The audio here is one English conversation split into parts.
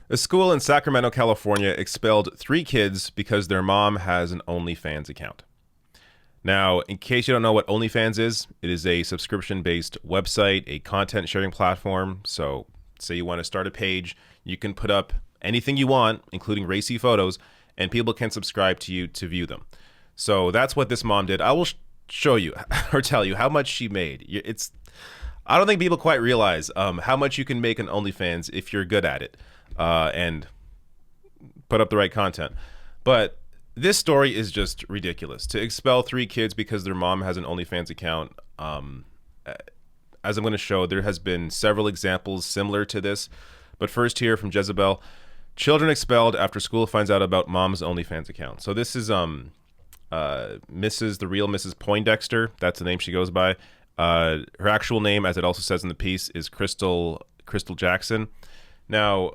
A school in Sacramento, California expelled 3 kids because their mom has an OnlyFans account. Now, in case you don't know what OnlyFans is, it is a subscription-based website, a content sharing platform. So, say you want to start a page, you can put up anything you want, including racy photos, and people can subscribe to you to view them. So that's what this mom did. I will show you or tell you how much she made. I don't think people quite realize how much you can make on OnlyFans if you're good at it and put up the right content. But this story is just ridiculous. To expel 3 kids because their mom has an OnlyFans account, as I'm going to show, there has been several examples similar to this. But first here from Jezebel, children expelled after school finds out about mom's OnlyFans account. So this is the real Mrs. Poindexter. That's the name she goes by. Her actual name, as it also says in the piece, is Crystal Jackson. Now,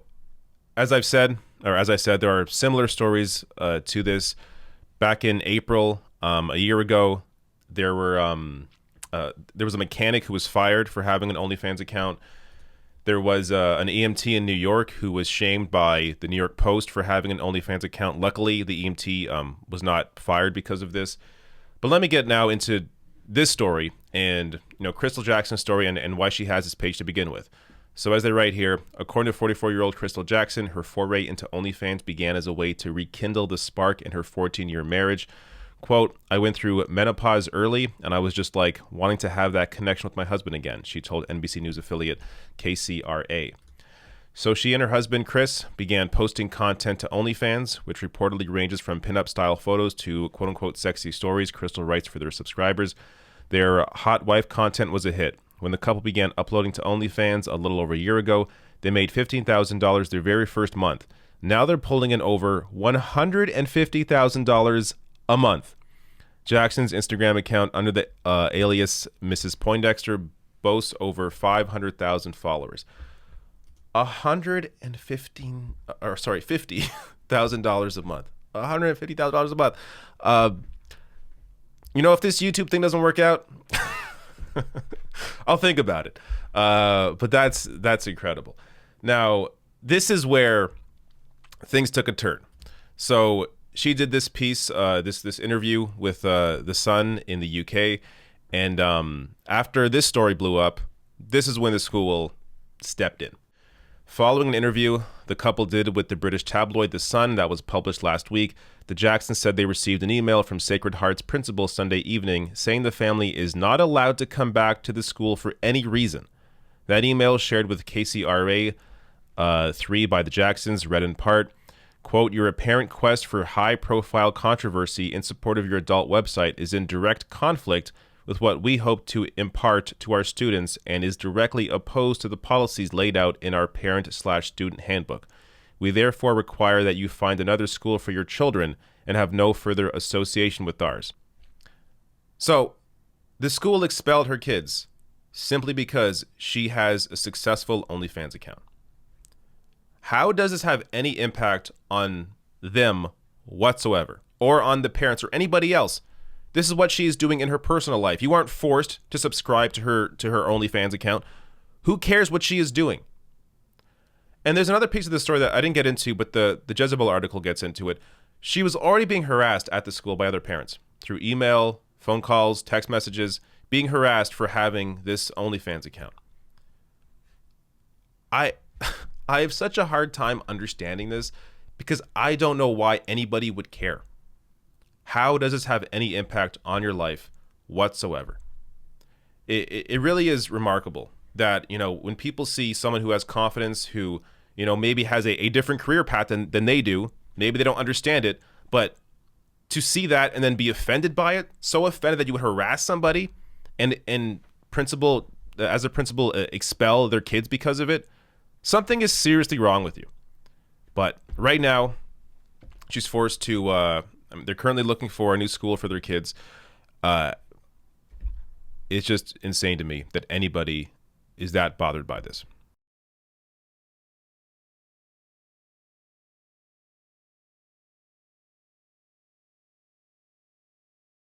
as I said, there are similar stories to this. Back in April, a year ago, there was a mechanic who was fired for having an OnlyFans account. There was an EMT in New York who was shamed by the New York Post for having an OnlyFans account. Luckily, the EMT was not fired because of this. But let me get now into this story and Crystal Jackson's story and why she has this page to begin with. So as they write here, according to 44-year-old Crystal Jackson, her foray into OnlyFans began as a way to rekindle the spark in her 14-year marriage. Quote, I went through menopause early, and I was just like wanting to have that connection with my husband again, she told NBC News affiliate KCRA. So she and her husband, Chris, began posting content to OnlyFans, which reportedly ranges from pinup style photos to quote-unquote sexy stories, Crystal writes for their subscribers. Their hot wife content was a hit. When the couple began uploading to OnlyFans a little over a year ago, they made $15,000 their very first month. Now they're pulling in over $150,000 a month. Jackson's Instagram account under the alias Mrs. Poindexter boasts over 500,000 followers. $50,000 a month. $150,000 a month. If this YouTube thing doesn't work out, I'll think about it. But that's incredible. Now, this is where things took a turn. So she did this piece, this interview with The Sun in the UK. And after this story blew up, this is when the school stepped in. Following an interview the couple did with the British tabloid The Sun that was published last week, the Jacksons said they received an email from Sacred Heart's principal Sunday evening saying the family is not allowed to come back to the school for any reason. That email, shared with KCRA 3 by the Jacksons, read in part, quote, your apparent quest for high-profile controversy in support of your adult website is in direct conflict with what we hope to impart to our students and is directly opposed to the policies laid out in our parent/student handbook. We therefore require that you find another school for your children and have no further association with ours. So, the school expelled her kids simply because she has a successful OnlyFans account. How does this have any impact on them whatsoever, or on the parents or anybody else? This is what she is doing in her personal life. You aren't forced to subscribe to her OnlyFans account. Who cares what she is doing? And there's another piece of the story that I didn't get into, but the Jezebel article gets into it. She was already being harassed at the school by other parents through email, phone calls, text messages, being harassed for having this OnlyFans account. I have such a hard time understanding this because I don't know why anybody would care. How does this have any impact on your life whatsoever? It really is remarkable that, when people see someone who has confidence, who, maybe has a different career path than they do, maybe they don't understand it, but to see that and then be offended by it, so offended that you would harass somebody and as a principal expel their kids because of it, something is seriously wrong with you. But right now, she's forced to... they're currently looking for a new school for their kids. It's just insane to me that anybody is that bothered by this.